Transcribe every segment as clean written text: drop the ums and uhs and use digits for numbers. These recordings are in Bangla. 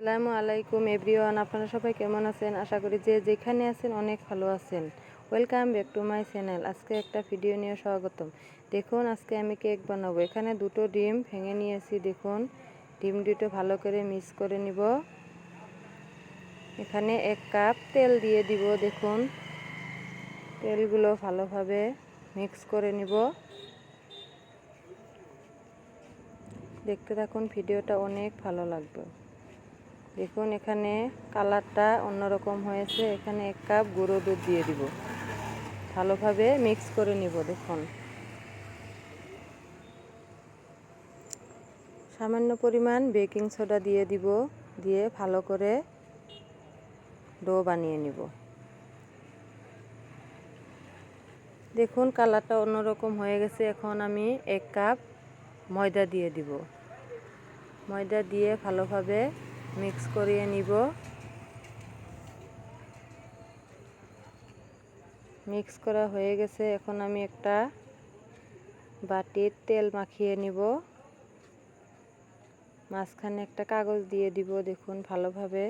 আসসালামু আলাইকুম এভরিওয়ান, আপনারা সবাই কেমন আছেন? আশা করি যে যেখানে আছেন অনেক ভালো আছেন। Welcome back to my channel. আজকে একটা ভিডিও নিয়ে স্বাগতম। দেখুন, আজকে আমি কেক বানাবো। এখানে দুটো ডিম ভেঙে নিয়েছি। দেখুন, ডিম দুটো ভালো করে মিক্স করে নিব। এখানে 1 কাপ তেল দিয়ে দিব। দেখুন, তেলগুলো ভালোভাবে মিক্স করে নিব। দেখতে থাকুন, ভিডিওটা অনেক ভালো লাগবে। দেখুন, এখানে কালারটা অন্যরকম হয়েছে। এখানে 1 কাপ গুঁড়ো দুধ দিয়ে দিব। ভালোভাবে মিক্স করে নিব। দেখুন, সামান্য পরিমাণ বেকিং সোডা দিয়ে দিব। দিয়ে ভালো করে ডো বানিয়ে নিব। দেখুন, কালারটা অন্যরকম হয়ে গেছে। এখন আমি 1 কাপ ময়দা দিয়ে দিব। ময়দা দিয়ে ভালোভাবে মিক্স করিয়ে নিব। মিক্স করা হয়ে গেছে। এখন আমি একটা বাটির তেল মাখিয়ে নিব। মাঝখানে একটা কাগজ দিয়ে দিব। দেখুন, ভালোভাবে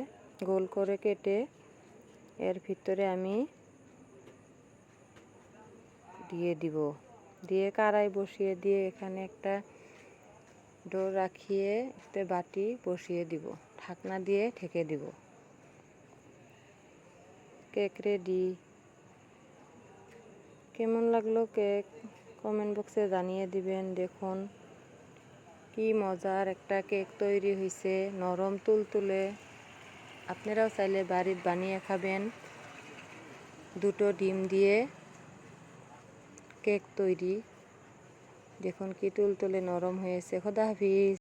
গোল করে কেটে এর ভিতরে আমি দিয়ে দিব। দিয়ে কড়াই বসিয়ে দিয়ে এখানে একটা ডো রাখিয়ে একটা বাটি বসিয়ে দিব। ঢাকনা দিয়ে ঢেকে দিব। Cake ready. কেমন লাগলো কেক কমেন্ট বক্সে জানিয়ে দিবেন। দেখুন, কি মজার একটা কেক তৈরি হয়েছে, নরম তুলতুলে। আপনারাও চাইলে বাড়িতে বানিয়ে খাবেন। দুটো ডিম দিয়ে কেক তৈরি। দেখুন, কি তুলতুলে নরম হয়েছে। খোদা হাফিজ।